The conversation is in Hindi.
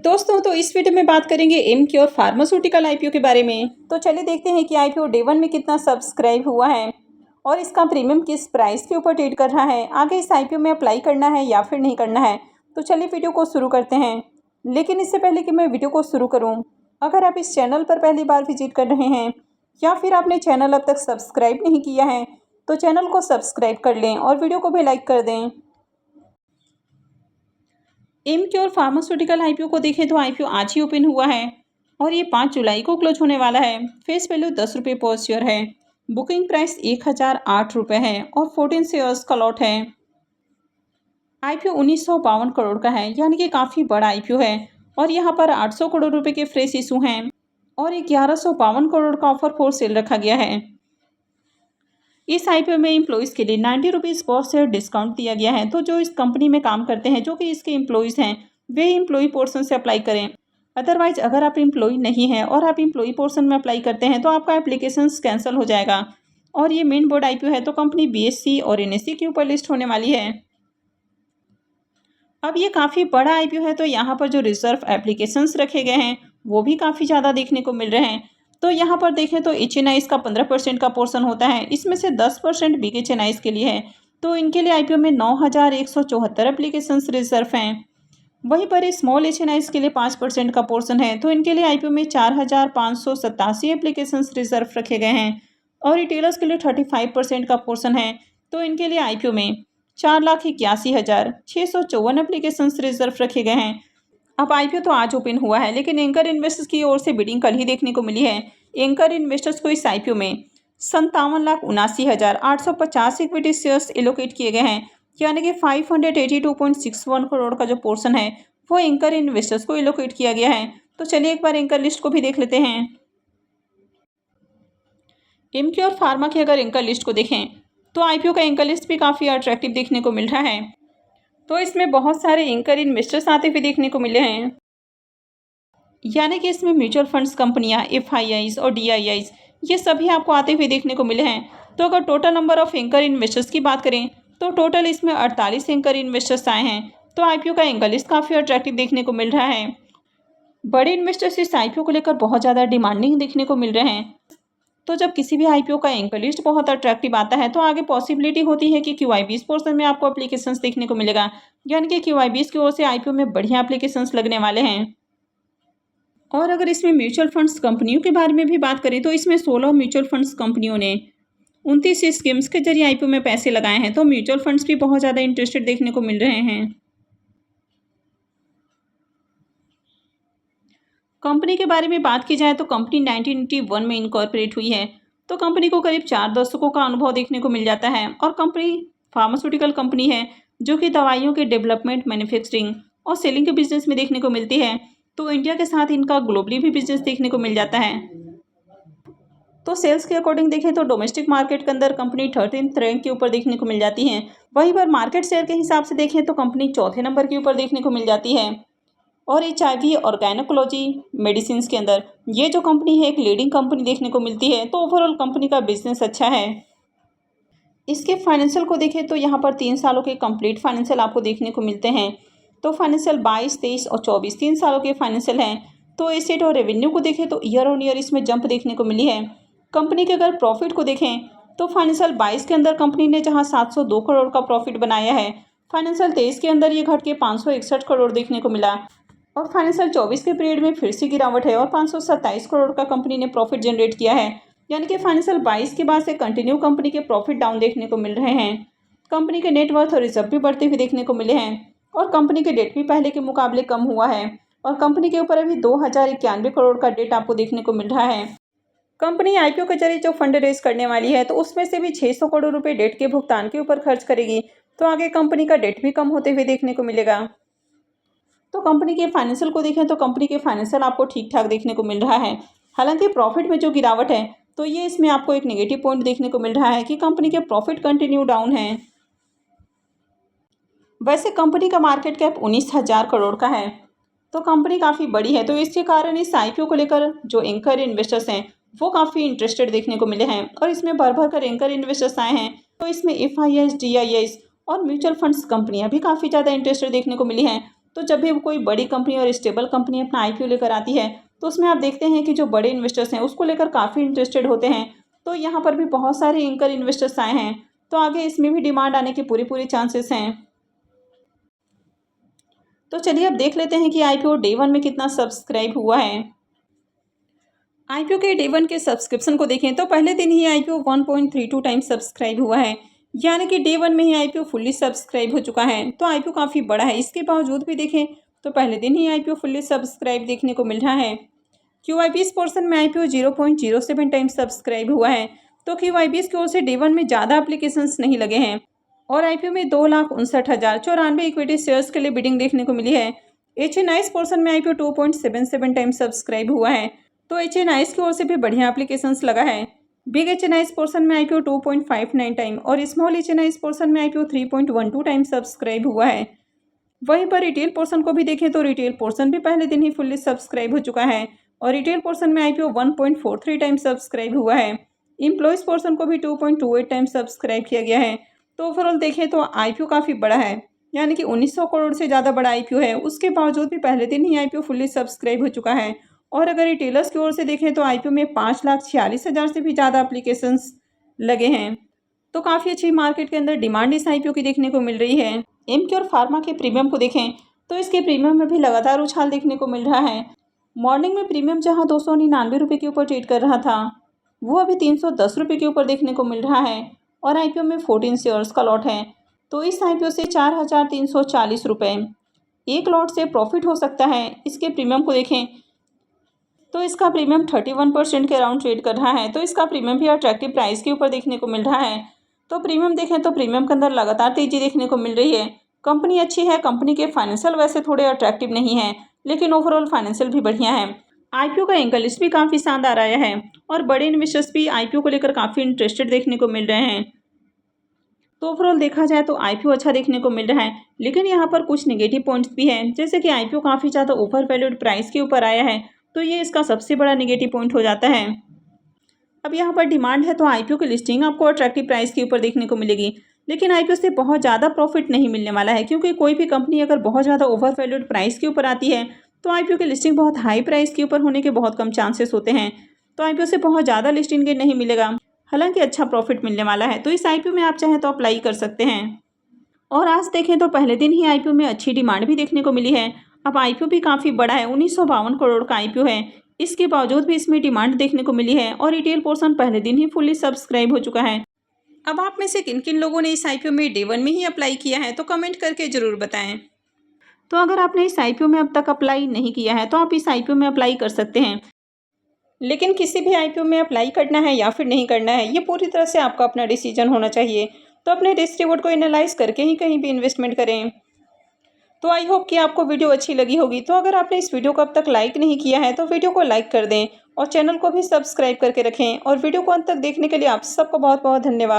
दोस्तों तो इस वीडियो में बात करेंगे एमक्योर फार्मास्यूटिकल आईपीओ के बारे में। तो चलिए देखते हैं कि आईपीओ डे 1 में कितना सब्सक्राइब हुआ है और इसका प्रीमियम किस प्राइस के ऊपर ट्रेड कर रहा है। आगे इस आईपीओ में अप्लाई करना है या फिर नहीं करना है। तो चलिए वीडियो को शुरू करते हैं। लेकिन इससे पहले कि मैं वीडियो को शुरू करूँ, अगर आप इस चैनल पर पहली बार विजिट कर रहे हैं या फिर आपने चैनल अब तक सब्सक्राइब नहीं किया है तो चैनल को सब्सक्राइब कर लें और वीडियो को भी लाइक कर दें। एमक्योर फार्मास्यूटिकल आईपीओ को देखें तो आईपीओ आज ही ओपन हुआ है और ये 5 जुलाई को क्लोज होने वाला है। फेस वैल्यू 10 रुपये पर शेयर है। बुकिंग प्राइस 1008 रुपये है और 14 शेयर्स का लॉट है। आईपीओ 1952 करोड़ का है, यानी कि काफ़ी बड़ा आईपीओ है और यहाँ पर 800 करोड़ रुपए के फ्रेश इशू हैं और 1152 करोड़ का ऑफर फॉर सेल रखा गया है। इस आईपीओ में एम्प्लॉइज़ के लिए 90 रुपीज़ पर शेयर डिस्काउंट दिया गया है। तो जो इस कंपनी में काम करते हैं, जो कि इसके एम्प्लॉइज़ हैं, वे एम्प्लॉई पोर्शन से अप्लाई करें। अदरवाइज अगर आप एम्प्लॉई नहीं हैं और आप एम्प्लॉई पोर्शन में अप्लाई करते हैं तो आपका एप्लीकेशन कैंसिल हो जाएगा। और ये मेन बोर्ड आईपीओ है तो कंपनी बीएसई और एनएसई के ऊपर लिस्ट होने वाली है। अब ये काफ़ी बड़ा आईपीओ है तो यहाँ पर जो रिजर्व एप्लीकेशंस रखे गए हैं वो भी काफ़ी ज़्यादा देखने को मिल रहे हैं। तो यहाँ पर देखें तो एचएनआईज का 15% का पोर्शन होता है, इसमें से 10% बिग एचएनआईज के लिए है। तो इनके लिए आईपीओ में 9174 एप्लीकेशंस रिजर्व हैं। वहीं पर स्मॉल एचएनआईज के लिए 5% का पोर्शन है, तो इनके लिए आईपीओ में 4587 एप्लीकेशंस रिजर्व रखे गए हैं। और रिटेलर्स के लिए 35% का पोर्शन है, तो इनके लिए आईपीओ में 4,81,654 एप्लीकेशंस रिजर्व रखे गए हैं। अब आईपीओ तो आज ओपन हुआ है, लेकिन एंकर इन्वेस्टर्स की ओर से बिडिंग कल ही देखने को मिली है। एंकर इन्वेस्टर्स को इस आईपीओ में 57,79,850 इक्विटी शेयर्स एलोकेट किए गए हैं, यानी कि 582.61 करोड़ का जो पोर्शन है वो एंकर इन्वेस्टर्स को एलोकेट किया गया है। तो चलिए एक बार एंकर लिस्ट को भी देख लेते हैं। एमक्योर फार्मा की अगर एंकर लिस्ट को देखें तो आईपीओ का एंकर लिस्ट भी काफ़ी अट्रैक्टिव देखने को मिल रहा है। तो इसमें बहुत सारे एंकर इन्वेस्टर्स आते हुए देखने को मिले हैं, यानी कि इसमें म्यूचुअल फंड्स कंपनियां, एफआईआईज और डीआईआईज ये सभी आपको आते हुए देखने को मिले हैं। तो अगर total number of anchor investors की बात करें तो टोटल इसमें 48 एंकर इन्वेस्टर्स आए हैं। तो आईपीओ का एंकर लिस्ट काफ़ी अट्रैक्टिव देखने को मिल रहा है। बड़े इन्वेस्टर्स इस आईपीओ को लेकर बहुत ज़्यादा डिमांडिंग देखने को मिल रहे हैं। तो जब किसी भी आईपीओ का एंकर लिस्ट बहुत अट्रैक्टिव आता है तो आगे पॉसिबिलिटी होती है कि क्यूआईबीएस पोर्शन में आपको एप्लीकेशंस देखने को मिलेगा, यानी कि क्यूआईबीएस की ओर से आईपीओ में बढ़िया एप्लीकेशंस लगने वाले हैं। और अगर इसमें म्यूचुअल फंड्स कंपनियों के बारे में भी बात करें तो इसमें 16 म्यूचुअल फंड्स कंपनियों ने 29 स्कीम्स के जरिए आईपीओ में पैसे लगाए हैं। तो म्यूचुअल फंड्स भी बहुत ज़्यादा इंटरेस्टेड देखने को मिल रहे हैं। कंपनी के बारे में बात की जाए तो कंपनी 1981 में इनकॉर्पोरेट हुई है। तो कंपनी को करीब 4 दशकों का अनुभव देखने को मिल जाता है और कंपनी फार्मास्यूटिकल कंपनी है जो कि दवाइयों के डेवलपमेंट, मैन्युफैक्चरिंग और सेलिंग के बिजनेस में देखने को मिलती है। तो इंडिया के साथ इनका ग्लोबली भी बिजनेस देखने को मिल जाता है। तो सेल्स के अकॉर्डिंग देखें तो डोमेस्टिक मार्केट के अंदर कंपनी 13th रैंक के ऊपर देखने को मिल जाती है। वहीं पर मार्केट शेयर के हिसाब से देखें तो कंपनी चौथे नंबर के ऊपर देखने को मिल जाती है। और एचआईवी और गायनोकोलॉजी मेडिसिन के अंदर ये जो कंपनी है एक लीडिंग कंपनी देखने को मिलती है। तो ओवरऑल कंपनी का बिजनेस अच्छा है। इसके फाइनेंशियल को देखें तो यहाँ पर 3 सालों के कंप्लीट फाइनेंशियल आपको देखने को मिलते हैं। तो फाइनेंशियल 22, 23 और 24 3 सालों के फाइनेंशियल हैं। तो एसेट और रेवेन्यू को देखें तो ईयर ऑन ईयर इसमें जंप देखने को मिली है। कंपनी के अगर प्रॉफिट को देखें तो फाइनेंशियल 22 के अंदर कंपनी ने जहाँ 702 करोड़ का प्रॉफिट बनाया है, फाइनेंशियल 23 के अंदर ये घट के 561 करोड़ देखने को मिला। और फाइनेंशियल 24 के पीरियड में फिर से गिरावट है और 527 करोड़ का कंपनी ने प्रॉफिट जनरेट किया है, यानी कि फाइनेंशियल 22 के बाद से कंटिन्यू कंपनी के प्रॉफिट डाउन देखने को मिल रहे हैं। कंपनी के नेटवर्थ और रिजर्व भी बढ़ते हुए देखने को मिले हैं और कंपनी के डेट भी पहले के मुकाबले कम हुआ है और कंपनी के ऊपर अभी 2091 करोड़ का डेट आपको देखने को मिल रहा है। कंपनी आईपीओ के जरिए जो फंड रेज करने वाली है तो उसमें से भी 600 करोड़ रुपए डेट के भुगतान के ऊपर खर्च करेगी। तो आगे कंपनी का डेट भी कम होते हुए देखने को मिलेगा। तो कंपनी के फाइनेंशियल को देखें तो कंपनी के फाइनेंशियल आपको ठीक ठाक देखने को मिल रहा है। हालांकि प्रॉफिट में जो गिरावट है तो ये इसमें आपको एक नेगेटिव पॉइंट देखने को मिल रहा है कि कंपनी के प्रॉफिट कंटिन्यू डाउन है। वैसे कंपनी का मार्केट कैप 19,000 करोड़ का है। तो कंपनी काफ़ी बड़ी है, तो इसके कारण इस आईपीओ को लेकर जो एंकर इन्वेस्टर्स हैं वो काफ़ी इंटरेस्टेड देखने को मिले हैं और इसमें भर भर कर एंकर इन्वेस्टर्स आए हैं। तो इसमें एफआईआईज, डीआईआईज और म्यूचुअल फंड्स कंपनियां भी काफ़ी ज़्यादा इंटरेस्टेड देखने को मिली हैं। तो जब भी कोई बड़ी कंपनी और स्टेबल कंपनी अपना IPO लेकर आती है तो उसमें आप देखते हैं कि जो बड़े इन्वेस्टर्स हैं उसको लेकर काफ़ी इंटरेस्टेड होते हैं। तो यहाँ पर भी बहुत सारे एंकर इन्वेस्टर्स आए हैं, तो आगे इसमें भी डिमांड आने के पूरे चांसेस हैं। तो चलिए अब देख लेते हैं कि IPO डे 1 में कितना सब्सक्राइब हुआ है। IPO के डे 1 के सब्सक्रिप्शन को देखें तो पहले दिन ही IPO 1.32 टाइम्स सब्सक्राइब हुआ है, यानी कि डे 1 में ही IPO फुल्ली सब्सक्राइब हो चुका है। तो IPO काफ़ी बड़ा है, इसके बावजूद भी देखें तो पहले दिन ही IPO फुल्ली सब्सक्राइब देखने को मिल रहा है। QIBs पोर्शन में IPO 0.07 टाइम्स सब्सक्राइब हुआ है। तो QIBs की ओर से डे 1 में ज़्यादा एप्लीकेशंस नहीं लगे हैं और IPO में 2,59,094 इक्विटी शेयर्स के लिए बिडिंग देखने को मिली है। HNIs पोर्शन में IPO 2.77 टाइम्स सब्सक्राइब हुआ है। तो HNIs की ओर से भी बढ़िया एप्लीकेशंस लगा है। बिग HNIs पोर्शन में IPO 2.59 टाइम और स्मॉल HNIs पोर्शन में IPO 3.12 टाइम सब्सक्राइब हुआ है। वहीं पर रिटेल पोर्शन को भी देखें तो रिटेल पोर्शन भी पहले दिन ही फुल्ली सब्सक्राइब हो चुका है और रिटेल पोर्शन में IPO 1.43 टाइम सब्सक्राइब हुआ है। एम्प्लॉयज़ पोर्शन को भी 2.28 टाइम सब्सक्राइब किया गया है। तो ओवरऑल देखें तो IPO काफ़ी बड़ा है, यानी कि 1900 करोड़ से ज़्यादा बड़ा IPO है। उसके बावजूद भी पहले दिन ही IPO फुल्ली सब्सक्राइब हो चुका है। और अगर रिटेलर्स की ओर से देखें तो IPO में 5,46,000 से भी ज़्यादा एप्लीकेशंस लगे हैं। तो काफ़ी अच्छी मार्केट के अंदर डिमांड इस IPO की देखने को मिल रही है। एमक्योर फार्मा के प्रीमियम को देखें तो इसके प्रीमियम में भी लगातार उछाल देखने को मिल रहा है। मॉर्निंग में प्रीमियम जहां 299 रुपये के ऊपर ट्रेड कर रहा था, वो अभी 310 रुपये के ऊपर देखने को मिल रहा है और IPO में 14 शेयर्स का लॉट है। तो इस IPO से 4,340 रुपये एक लॉट से प्रॉफिट हो सकता है। इसके प्रीमियम को देखें तो इसका प्रीमियम 31% के अराउंड ट्रेड कर रहा है। तो इसका प्रीमियम भी अट्रैक्टिव प्राइस के ऊपर देखने को मिल रहा है। तो प्रीमियम देखें तो प्रीमियम के अंदर लगातार तेजी देखने को मिल रही है। कंपनी अच्छी है, कंपनी के फाइनेंशियल वैसे थोड़े अट्रैक्टिव नहीं है, लेकिन ओवरऑल फाइनेंशियल भी बढ़िया है। IPO का एंकर लिस्ट भी काफ़ी शानदार आया है और बड़े इन्वेस्टर्स भी IPO को लेकर काफ़ी इंटरेस्टेड देखने को मिल रहे हैं। तो ओवरऑल देखा जाए तो IPO अच्छा देखने को मिल रहा है, लेकिन यहाँ पर कुछ नेगेटिव पॉइंट्स भी हैं, जैसे कि IPO काफ़ी ज़्यादा ओवर वैल्यूड प्राइस के ऊपर आया है, तो ये इसका सबसे बड़ा नेगेटिव पॉइंट हो जाता है। अब यहाँ पर डिमांड है तो IPO की लिस्टिंग आपको अट्रैक्टिव प्राइस के ऊपर देखने को मिलेगी, लेकिन IPO से बहुत ज़्यादा प्रॉफिट नहीं मिलने वाला है, क्योंकि कोई भी कंपनी अगर बहुत ज़्यादा ओवर वैल्यूड प्राइस के ऊपर आती है तो IPO की लिस्टिंग बहुत हाई प्राइस के ऊपर होने के बहुत कम चांसेस होते हैं। तो IPO से बहुत ज़्यादा लिस्टिंग गेन नहीं मिलेगा, हालांकि अच्छा प्रॉफिट मिलने वाला है। तो इस IPO में आप चाहें तो अप्लाई कर सकते हैं। और आज देखें तो पहले दिन ही IPO में अच्छी डिमांड भी देखने को मिली है। अब IPO भी काफ़ी बड़ा है, 1952 करोड़ का IPO है। इसके बावजूद भी इसमें डिमांड देखने को मिली है और रिटेल पोर्शन पहले दिन ही फुल्ली सब्सक्राइब हो चुका है। अब आप में से किन किन लोगों ने इस IPO में डे 1 में ही अप्लाई किया है, तो कमेंट करके ज़रूर बताएं। तो अगर आपने इस IPO में अब तक अप्लाई नहीं किया है तो आप इस IPO में अप्लाई कर सकते हैं, लेकिन किसी भी IPO में अप्लाई करना है या फिर नहीं करना है, ये पूरी तरह से आपका अपना डिसीजन होना चाहिए। तो अपने रिस्क रिवॉर्ड को एनालाइज करके ही कहीं भी इन्वेस्टमेंट करें। तो आई होप कि आपको वीडियो अच्छी लगी होगी। तो अगर आपने इस वीडियो को अब तक लाइक नहीं किया है तो वीडियो को लाइक कर दें और चैनल को भी सब्सक्राइब करके रखें। और वीडियो को अंत तक देखने के लिए आप सबको बहुत बहुत धन्यवाद।